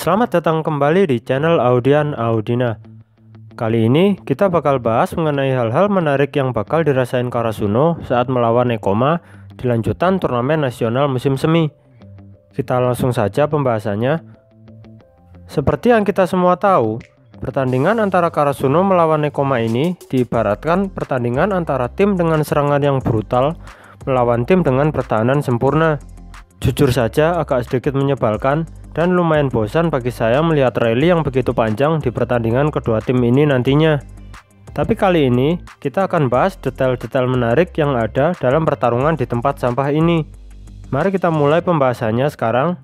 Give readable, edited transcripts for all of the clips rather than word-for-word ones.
Selamat datang kembali di channel Audian Audina. Kali ini kita bakal bahas mengenai hal-hal menarik yang bakal dirasain Karasuno saat melawan Nekoma di lanjutan turnamen nasional musim semi. Kita langsung saja pembahasannya. Seperti yang kita semua tahu, pertandingan antara Karasuno melawan Nekoma ini diibaratkan pertandingan antara tim dengan serangan yang brutal melawan tim dengan pertahanan sempurna. Jujur saja agak sedikit menyebalkan dan lumayan bosan bagi saya melihat rally yang begitu panjang di pertandingan kedua tim ini nantinya. Tapi kali ini kita akan bahas detail-detail menarik yang ada dalam pertarungan di tempat sampah ini. Mari kita mulai pembahasannya sekarang.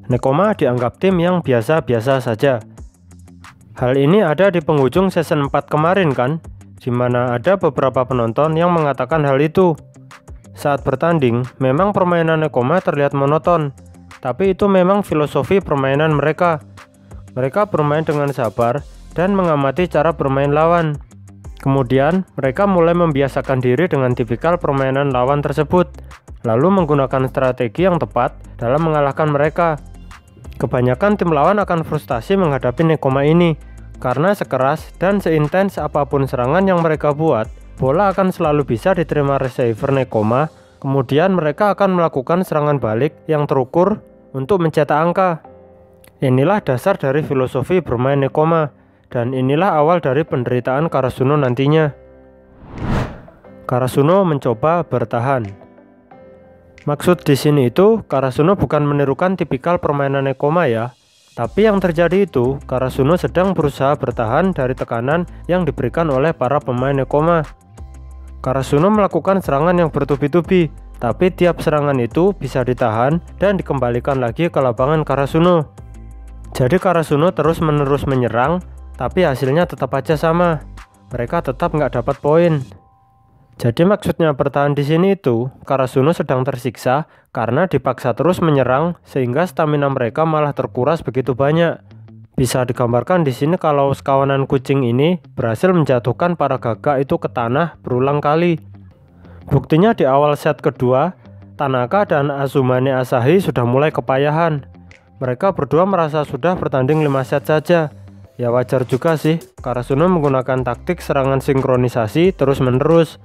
Nekoma dianggap tim yang biasa-biasa saja. Hal ini ada di penghujung season 4 kemarin kan, di mana ada beberapa penonton yang mengatakan hal itu. Saat bertanding, memang permainan Nekoma terlihat monoton, tapi itu memang filosofi permainan mereka. Mereka bermain dengan sabar dan mengamati cara bermain lawan. Kemudian, mereka mulai membiasakan diri dengan tipikal permainan lawan tersebut, lalu menggunakan strategi yang tepat dalam mengalahkan mereka. Kebanyakan tim lawan akan frustasi menghadapi Nekoma ini, karena sekeras dan seintens apapun serangan yang mereka buat, bola akan selalu bisa diterima receiver Nekoma, kemudian mereka akan melakukan serangan balik yang terukur untuk mencetak angka. Inilah dasar dari filosofi bermain Nekoma, dan inilah awal dari penderitaan Karasuno nantinya. Karasuno mencoba bertahan. Maksud di sini itu, Karasuno bukan menirukan tipikal permainan Nekoma ya. Tapi yang terjadi itu, Karasuno sedang berusaha bertahan dari tekanan yang diberikan oleh para pemain Nekoma. Karasuno melakukan serangan yang bertubi-tubi, tapi tiap serangan itu bisa ditahan dan dikembalikan lagi ke lapangan Karasuno. Jadi Karasuno terus-menerus menyerang, tapi hasilnya tetap aja sama. Mereka tetap nggak dapat poin. Jadi maksudnya bertahan di sini itu, Karasuno sedang tersiksa karena dipaksa terus menyerang sehingga stamina mereka malah terkuras begitu banyak. Bisa digambarkan di sini kalau sekawanan kucing ini berhasil menjatuhkan para gagak itu ke tanah berulang kali. Buktinya di awal set kedua, Tanaka dan Azumane Asahi sudah mulai kepayahan. Mereka berdua merasa sudah bertanding 5 set saja. Ya wajar juga sih, Karasuno menggunakan taktik serangan sinkronisasi terus-menerus.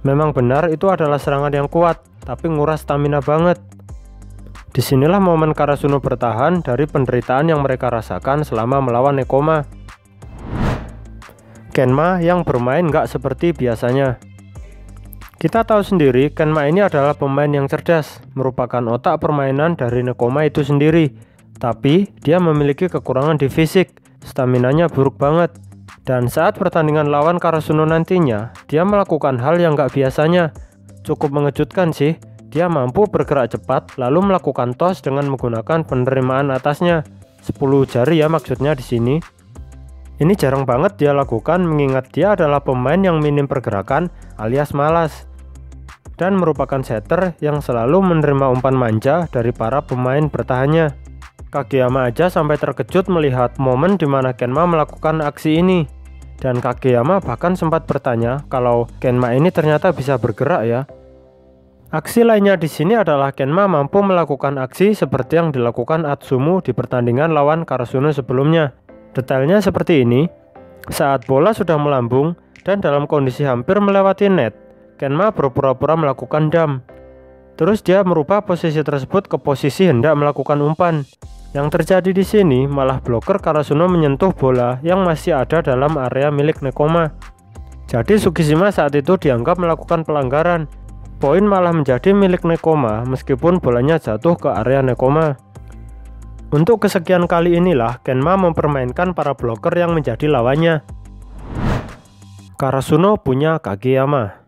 Memang benar itu adalah serangan yang kuat, tapi nguras stamina banget. Disinilah momen Karasuno bertahan dari penderitaan yang mereka rasakan selama melawan Nekoma. Kenma yang bermain nggak seperti biasanya. Kita tahu sendiri, Kenma ini adalah pemain yang cerdas, merupakan otak permainan dari Nekoma itu sendiri. Tapi, dia memiliki kekurangan di fisik, staminanya buruk banget. Dan saat pertandingan lawan Karasuno nantinya, dia melakukan hal yang nggak biasanya. Cukup mengejutkan sih. Dia mampu bergerak cepat lalu melakukan tos dengan menggunakan penerimaan atasnya. 10 jari ya maksudnya di sini. Ini jarang banget dia lakukan mengingat dia adalah pemain yang minim pergerakan alias malas. Dan merupakan setter yang selalu menerima umpan manja dari para pemain bertahannya. Kageyama aja sampai terkejut melihat momen di mana Kenma melakukan aksi ini. Dan Kageyama bahkan sempat bertanya kalau Kenma ini ternyata bisa bergerak ya. Aksi lainnya di sini adalah Kenma mampu melakukan aksi seperti yang dilakukan Atsumu di pertandingan lawan Karasuno sebelumnya. Detailnya seperti ini. Saat bola sudah melambung dan dalam kondisi hampir melewati net, Kenma berpura-pura melakukan dam. Terus dia merubah posisi tersebut ke posisi hendak melakukan umpan. Yang terjadi di sini malah bloker Karasuno menyentuh bola yang masih ada dalam area milik Nekoma. Jadi Tsukishima saat itu dianggap melakukan pelanggaran. Poin malah menjadi milik Nekoma meskipun bolanya jatuh ke area Nekoma. Untuk kesekian kali inilah Kenma mempermainkan para bloker yang menjadi lawannya. Karasuno punya Kageyama.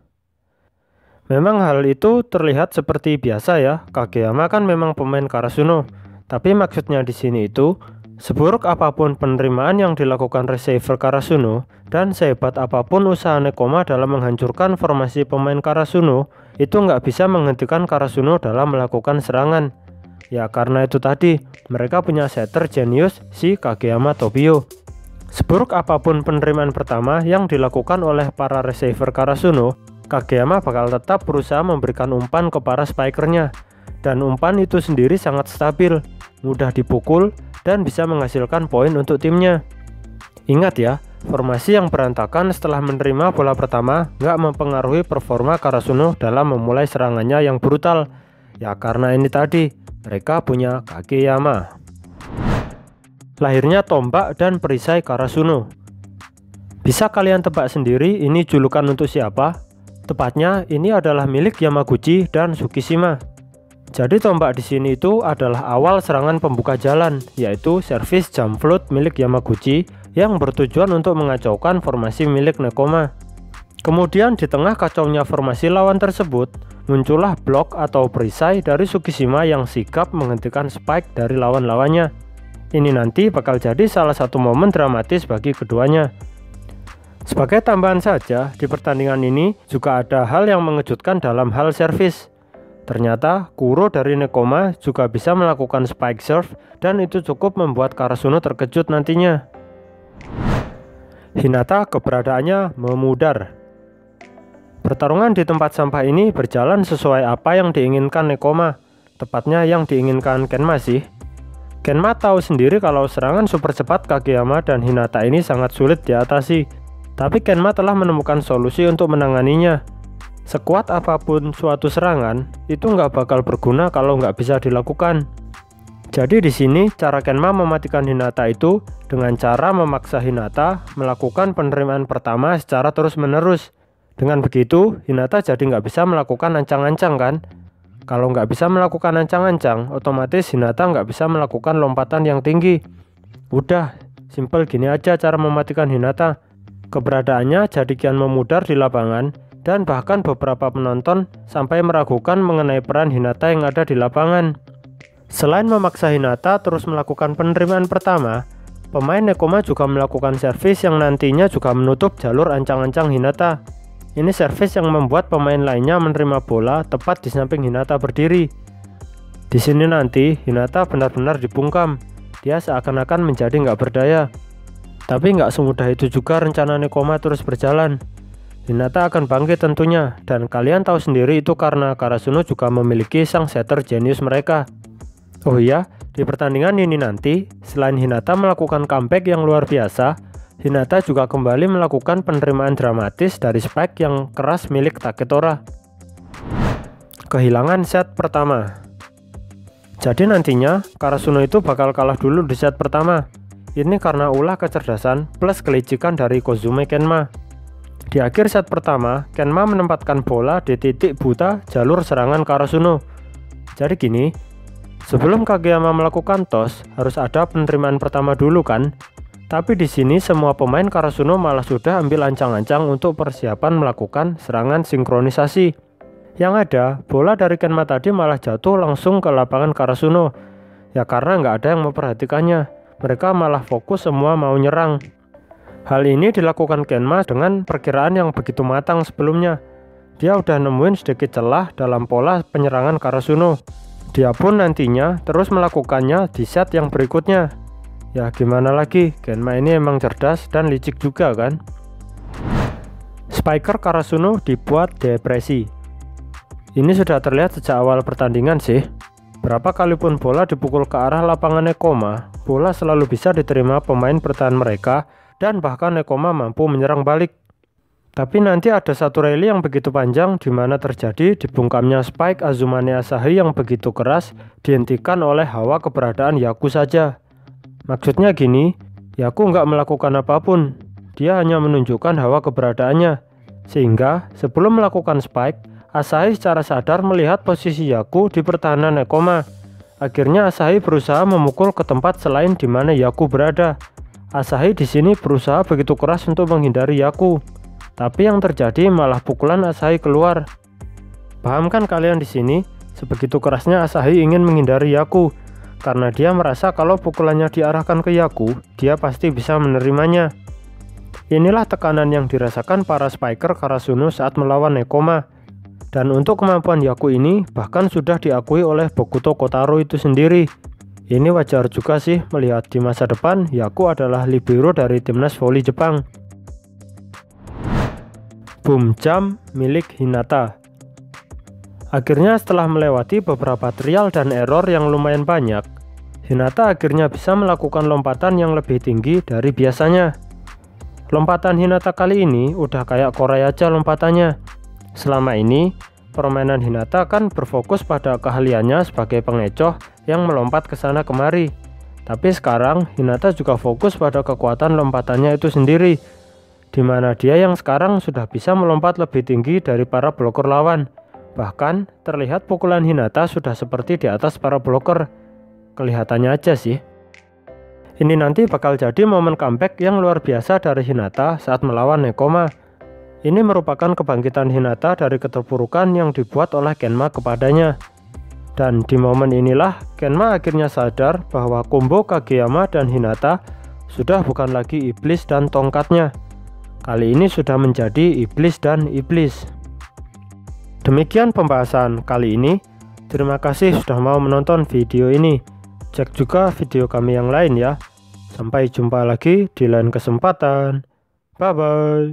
Memang hal itu terlihat seperti biasa ya, Kageyama kan memang pemain Karasuno. Tapi maksudnya di sini itu, seburuk apapun penerimaan yang dilakukan receiver Karasuno dan sehebat apapun usaha Nekoma dalam menghancurkan formasi pemain Karasuno, itu nggak bisa menghentikan Karasuno dalam melakukan serangan. Ya karena itu tadi, mereka punya setter jenius si Kageyama Tobio. Seburuk apapun penerimaan pertama yang dilakukan oleh para receiver Karasuno, Kageyama bakal tetap berusaha memberikan umpan ke para spikernya. Dan umpan itu sendiri sangat stabil, mudah dipukul, dan bisa menghasilkan poin untuk timnya. Ingat ya, formasi yang berantakan setelah menerima bola pertama nggak mempengaruhi performa Karasuno dalam memulai serangannya yang brutal. Ya karena ini tadi, mereka punya Kageyama. Lahirnya tombak dan perisai Karasuno. Bisa kalian tebak sendiri ini julukan untuk siapa? Tepatnya ini adalah milik Yamaguchi dan Tsukishima. Jadi tombak di sini itu adalah awal serangan pembuka jalan, yaitu servis jump float milik Yamaguchi yang bertujuan untuk mengacaukan formasi milik Nekoma. Kemudian di tengah kacaunya formasi lawan tersebut, muncullah blok atau perisai dari Tsukishima yang sigap menghentikan spike dari lawan-lawannya. Ini nanti bakal jadi salah satu momen dramatis bagi keduanya. Sebagai tambahan saja, di pertandingan ini juga ada hal yang mengejutkan dalam hal servis. Ternyata Kuro dari Nekoma juga bisa melakukan spike serve dan itu cukup membuat Karasuno terkejut nantinya. Hinata keberadaannya memudar. Pertarungan di tempat sampah ini berjalan sesuai apa yang diinginkan Nekoma, tepatnya yang diinginkan Kenma sih. Kenma tahu sendiri kalau serangan super cepat Kageyama dan Hinata ini sangat sulit diatasi. Tapi Kenma telah menemukan solusi untuk menanganinya. Sekuat apapun suatu serangan, itu nggak bakal berguna kalau nggak bisa dilakukan. Jadi di sini cara Kenma mematikan Hinata itu dengan cara memaksa Hinata melakukan penerimaan pertama secara terus-menerus. Dengan begitu, Hinata jadi nggak bisa melakukan ancang-ancang kan? Kalau nggak bisa melakukan ancang-ancang, otomatis Hinata nggak bisa melakukan lompatan yang tinggi. Udah, simple gini aja cara mematikan Hinata. Keberadaannya jadi kian memudar di lapangan dan bahkan beberapa penonton sampai meragukan mengenai peran Hinata yang ada di lapangan. Selain memaksa Hinata terus melakukan penerimaan pertama, pemain Nekoma juga melakukan servis yang nantinya juga menutup jalur ancang-ancang Hinata. Ini servis yang membuat pemain lainnya menerima bola tepat di samping Hinata berdiri. Di sini nanti Hinata benar-benar dibungkam. Dia seakan-akan menjadi nggak berdaya. Tapi nggak semudah itu juga rencana Nekoma terus berjalan. Hinata akan bangkit tentunya, dan kalian tahu sendiri itu karena Karasuno juga memiliki sang setter jenius mereka. Oh iya, di pertandingan ini nanti, selain Hinata melakukan comeback yang luar biasa, Hinata juga kembali melakukan penerimaan dramatis dari spike yang keras milik Taketora. Kehilangan set pertama. Jadi nantinya, Karasuno itu bakal kalah dulu di set pertama. Ini karena ulah kecerdasan plus kelicikan dari Kozume Kenma. Di akhir set pertama, Kenma menempatkan bola di titik buta jalur serangan Karasuno. Jadi gini, sebelum Kageyama melakukan toss, harus ada penerimaan pertama dulu kan? Tapi di sini semua pemain Karasuno malah sudah ambil ancang-ancang untuk persiapan melakukan serangan sinkronisasi. Yang ada, bola dari Kenma tadi malah jatuh langsung ke lapangan Karasuno. Ya karena nggak ada yang memperhatikannya. Mereka malah fokus semua mau nyerang. Hal ini dilakukan Kenma dengan perkiraan yang begitu matang sebelumnya. Dia udah nemuin sedikit celah dalam pola penyerangan Karasuno. Dia pun nantinya terus melakukannya di set yang berikutnya. Ya gimana lagi, Kenma ini emang cerdas dan licik juga kan. Spiker Karasuno dibuat depresi. Ini sudah terlihat sejak awal pertandingan sih. Berapa kalipun bola dipukul ke arah lapangan Nekoma, bola selalu bisa diterima pemain bertahan mereka dan bahkan Nekoma mampu menyerang balik. Tapi nanti ada satu rally yang begitu panjang di mana terjadi dibungkamnya spike Azumane Asahi yang begitu keras dihentikan oleh hawa keberadaan Yaku saja. Maksudnya gini, Yaku nggak melakukan apapun, dia hanya menunjukkan hawa keberadaannya. Sehingga sebelum melakukan spike, Asahi secara sadar melihat posisi Yaku di pertahanan Nekoma. Akhirnya Asahi berusaha memukul ke tempat selain di mana Yaku berada. Asahi di sini berusaha begitu keras untuk menghindari Yaku, tapi yang terjadi malah pukulan Asahi keluar. Paham kan kalian di sini? Sebegitu kerasnya Asahi ingin menghindari Yaku, karena dia merasa kalau pukulannya diarahkan ke Yaku, dia pasti bisa menerimanya. Inilah tekanan yang dirasakan para spiker Karasuno saat melawan Nekoma. Dan untuk kemampuan Yaku ini bahkan sudah diakui oleh Bokuto Kotaro itu sendiri. Ini wajar juga sih melihat di masa depan Yaku adalah libero dari timnas voli Jepang. Boom jump milik Hinata. Akhirnya setelah melewati beberapa trial dan error yang lumayan banyak, Hinata akhirnya bisa melakukan lompatan yang lebih tinggi dari biasanya. Lompatan Hinata kali ini udah kayak Korai aja lompatannya. Selama ini, permainan Hinata kan berfokus pada keahliannya sebagai pengecoh yang melompat ke sana kemari. Tapi sekarang Hinata juga fokus pada kekuatan lompatannya itu sendiri, dimana dia yang sekarang sudah bisa melompat lebih tinggi dari para bloker lawan. Bahkan terlihat pukulan Hinata sudah seperti di atas para bloker. Kelihatannya aja sih. Ini nanti bakal jadi momen comeback yang luar biasa dari Hinata saat melawan Nekoma. Ini merupakan kebangkitan Hinata dari keterpurukan yang dibuat oleh Kenma kepadanya. Dan di momen inilah Kenma akhirnya sadar bahwa combo Kageyama dan Hinata sudah bukan lagi iblis dan tongkatnya. Kali ini sudah menjadi iblis dan iblis. Demikian pembahasan kali ini. Terima kasih sudah mau menonton video ini. Cek juga video kami yang lain ya. Sampai jumpa lagi di lain kesempatan. Bye bye.